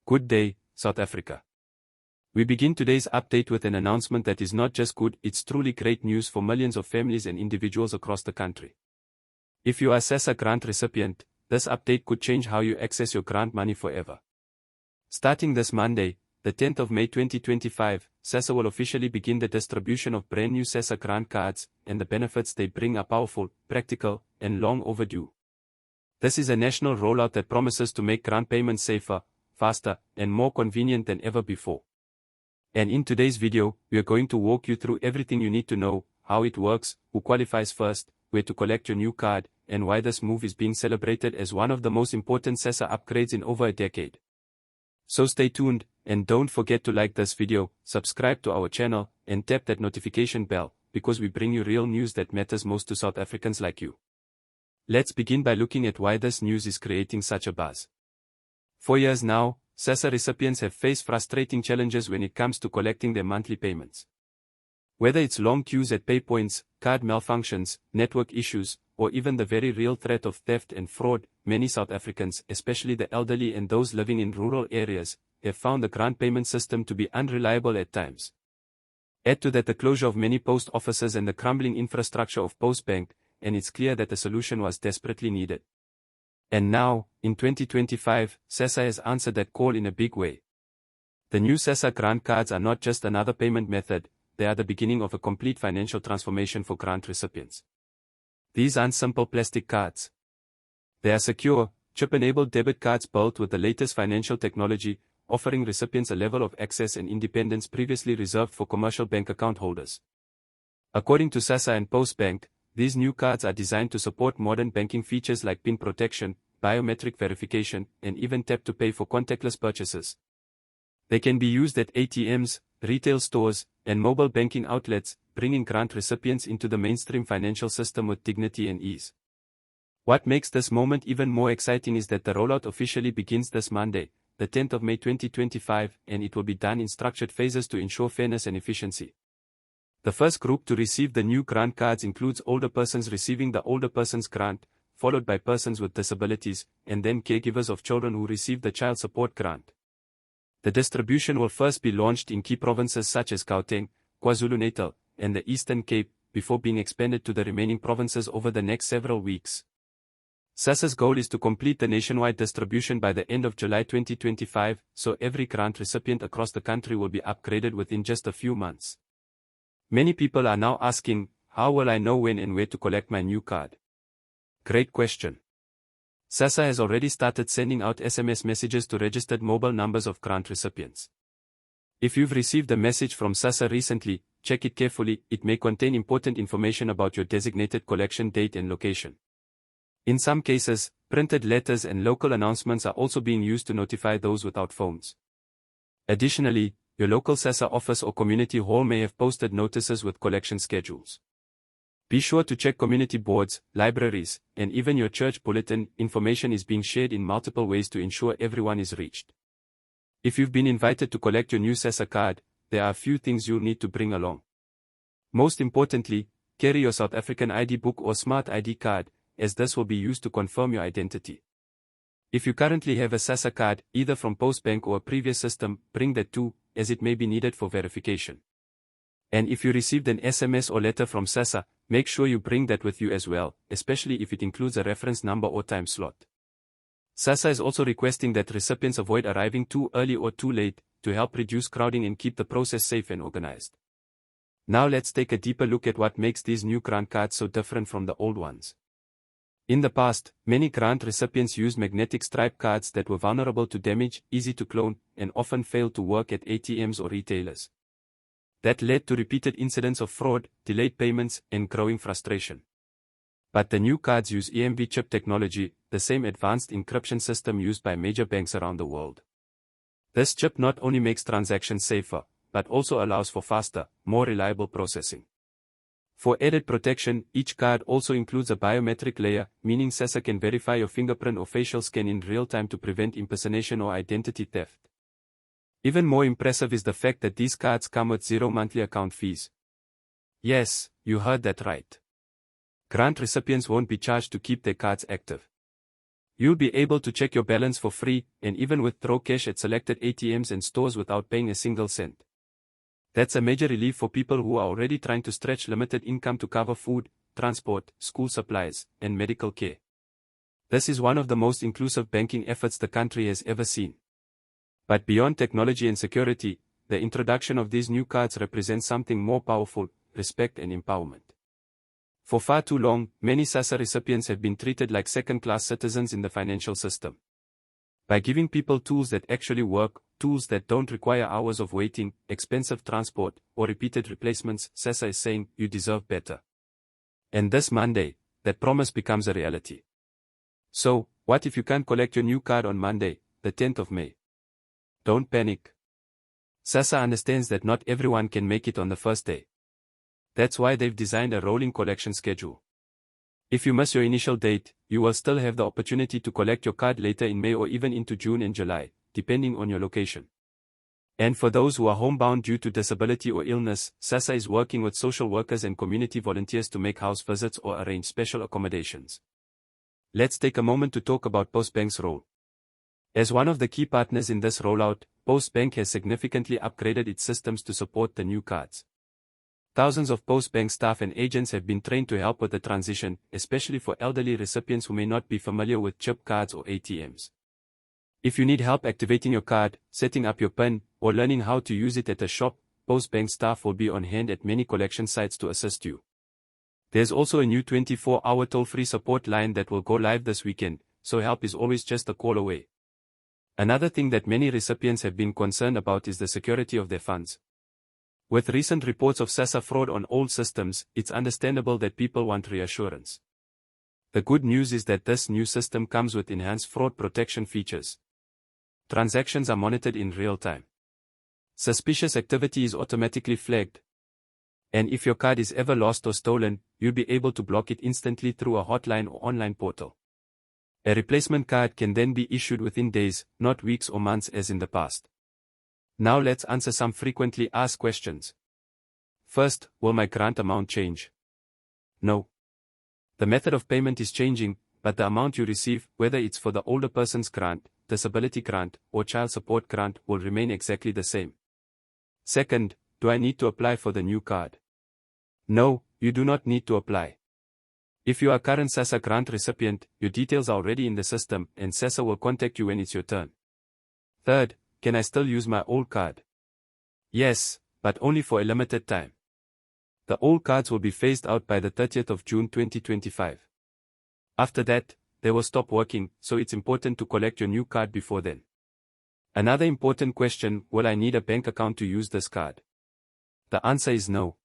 Good day, South Africa. We begin today's update with an announcement that is not just good, it's truly great news for millions of families and individuals across the country. If you are a SASSA grant recipient, this update could change how you access your grant money forever. Starting this Monday, the 10th of May 2025, SASSA will officially begin the distribution of brand new SASSA grant cards, and the benefits they bring are powerful, practical, and long overdue. This is a national rollout that promises to make grant payments safer, faster, and more convenient than ever before. And in today's video, we are going to walk you through everything you need to know, how it works, who qualifies first, where to collect your new card, and why this move is being celebrated as one of the most important SASSA upgrades in over a decade. So stay tuned, and don't forget to like this video, subscribe to our channel, and tap that notification bell, because we bring you real news that matters most to South Africans like you. Let's begin by looking at why this news is creating such a buzz. For years now, SASSA recipients have faced frustrating challenges when it comes to collecting their monthly payments. Whether it's long queues at pay points, card malfunctions, network issues, or even the very real threat of theft and fraud, many South Africans, especially the elderly and those living in rural areas, have found the grant payment system to be unreliable at times. Add to that the closure of many post offices and the crumbling infrastructure of Postbank, and it's clear that a solution was desperately needed. And now, in 2025, SASSA has answered that call in a big way. The new SASSA grant cards are not just another payment method, they are the beginning of a complete financial transformation for grant recipients. These aren't simple plastic cards. They are secure, chip-enabled debit cards built with the latest financial technology, offering recipients a level of access and independence previously reserved for commercial bank account holders. According to SASSA and Postbank, these new cards are designed to support modern banking features like PIN protection, biometric verification, and even tap to pay for contactless purchases. They can be used at ATMs, retail stores, and mobile banking outlets, bringing grant recipients into the mainstream financial system with dignity and ease. What makes this moment even more exciting is that the rollout officially begins this Monday, the 10th of May 2025, and it will be done in structured phases to ensure fairness and efficiency. The first group to receive the new grant cards includes older persons receiving the older persons grant, followed by persons with disabilities, and then caregivers of children who receive the child support grant. The distribution will first be launched in key provinces such as Gauteng, KwaZulu-Natal, and the Eastern Cape, before being expanded to the remaining provinces over the next several weeks. SASSA's goal is to complete the nationwide distribution by the end of July 2025, so every grant recipient across the country will be upgraded within just a few months. Many people are now asking, how will I know when and where to collect my new card? Great question. SASSA has already started sending out SMS messages to registered mobile numbers of grant recipients. If you've received a message from SASSA recently, check it carefully, it may contain important information about your designated collection date and location. In some cases, printed letters and local announcements are also being used to notify those without phones. Additionally, your local SASSA office or community hall may have posted notices with collection schedules. Be sure to check community boards, libraries, and even your church bulletin. Information is being shared in multiple ways to ensure everyone is reached. If you've been invited to collect your new SASSA card, there are a few things you'll need to bring along. Most importantly, carry your South African ID book or smart ID card, as this will be used to confirm your identity. If you currently have a SASSA card, either from Postbank or a previous system, bring that too, as it may be needed for verification. And if you received an SMS or letter from SASSA, make sure you bring that with you as well, especially if it includes a reference number or time slot. SASSA is also requesting that recipients avoid arriving too early or too late, to help reduce crowding and keep the process safe and organized. Now let's take a deeper look at what makes these new grant cards so different from the old ones. In the past, many grant recipients used magnetic stripe cards that were vulnerable to damage, easy to clone, and often failed to work at ATMs or retailers. That led to repeated incidents of fraud, delayed payments, and growing frustration. But the new cards use EMV chip technology, the same advanced encryption system used by major banks around the world. This chip not only makes transactions safer, but also allows for faster, more reliable processing. For added protection, each card also includes a biometric layer, meaning SASSA can verify your fingerprint or facial scan in real time to prevent impersonation or identity theft. Even more impressive is the fact that these cards come with zero monthly account fees. Yes, you heard that right. Grant recipients won't be charged to keep their cards active. You'll be able to check your balance for free and even withdraw cash at selected ATMs and stores without paying a single cent. That's a major relief for people who are already trying to stretch limited income to cover food, transport, school supplies, and medical care. This is one of the most inclusive banking efforts the country has ever seen. But beyond technology and security, the introduction of these new cards represents something more powerful: respect and empowerment. For far too long, many SASSA recipients have been treated like second-class citizens in the financial system. By giving people tools that actually work, tools that don't require hours of waiting, expensive transport, or repeated replacements, SASSA is saying, you deserve better. And this Monday, that promise becomes a reality. So, what if you can't collect your new card on Monday, the 10th of May? Don't panic. SASSA understands that not everyone can make it on the first day. That's why they've designed a rolling collection schedule. If you miss your initial date, you will still have the opportunity to collect your card later in May or even into June and July, depending on your location. And for those who are homebound due to disability or illness, SASSA is working with social workers and community volunteers to make house visits or arrange special accommodations. Let's take a moment to talk about Postbank's role. As one of the key partners in this rollout, Postbank has significantly upgraded its systems to support the new cards. Thousands of Postbank staff and agents have been trained to help with the transition, especially for elderly recipients who may not be familiar with chip cards or ATMs. If you need help activating your card, setting up your PIN, or learning how to use it at a shop, Postbank staff will be on hand at many collection sites to assist you. There's also a new 24-hour toll-free support line that will go live this weekend, so help is always just a call away. Another thing that many recipients have been concerned about is the security of their funds. With recent reports of SASSA fraud on old systems, it's understandable that people want reassurance. The good news is that this new system comes with enhanced fraud protection features. Transactions are monitored in real time. Suspicious activity is automatically flagged. And if your card is ever lost or stolen, you'll be able to block it instantly through a hotline or online portal. A replacement card can then be issued within days, not weeks or months as in the past. Now let's answer some frequently asked questions. First, will my grant amount change? No. The method of payment is changing, but the amount you receive, whether it's for the older person's grant, disability grant, or child support grant, will remain exactly the same. Second, do I need to apply for the new card? No, you do not need to apply. If you are a current SASSA grant recipient, your details are already in the system, and SASSA will contact you when it's your turn. Third, can I still use my old card? Yes, but only for a limited time. The old cards will be phased out by the 30th of June 2025. After that, they will stop working, so it's important to collect your new card before then. Another important question: will I need a bank account to use this card? The answer is no.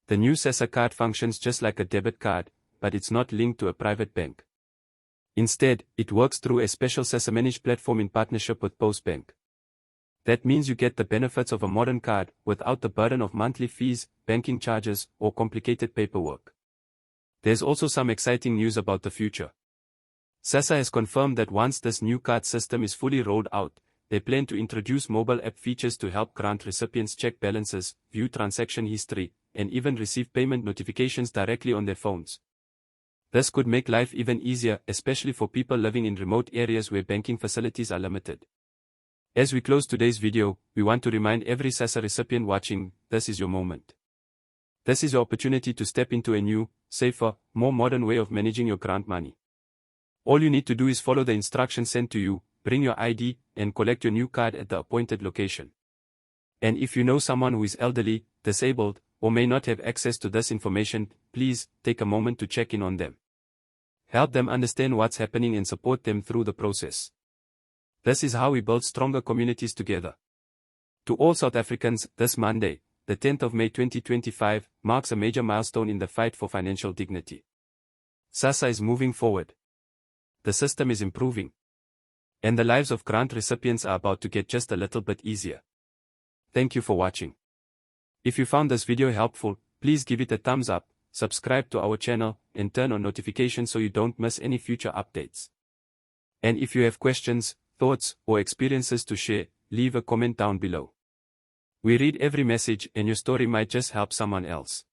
The new SASSA card functions just like a debit card, but it's not linked to a private bank. Instead, it works through a special SASSA managed platform in partnership with Postbank. That means you get the benefits of a modern card without the burden of monthly fees, banking charges, or complicated paperwork. There's also some exciting news about the future. SASSA has confirmed that once this new card system is fully rolled out, they plan to introduce mobile app features to help grant recipients check balances, view transaction history, and even receive payment notifications directly on their phones. This could make life even easier, especially for people living in remote areas where banking facilities are limited. As we close today's video, we want to remind every SASSA recipient watching, this is your moment. This is your opportunity to step into a new, safer, more modern way of managing your grant money. All you need to do is follow the instructions sent to you, bring your ID, and collect your new card at the appointed location. And if you know someone who is elderly, disabled, or may not have access to this information, please take a moment to check in on them. Help them understand what's happening and support them through the process. This is how we build stronger communities together. To all South Africans, this Monday, the 10th of May 2025, marks a major milestone in the fight for financial dignity. SASSA is moving forward. The system is improving. And the lives of grant recipients are about to get just a little bit easier. Thank you for watching. If you found this video helpful, please give it a thumbs up, subscribe to our channel, and turn on notifications so you don't miss any future updates. And if you have questions, thoughts, or experiences to share, leave a comment down below. We read every message, and your story might just help someone else.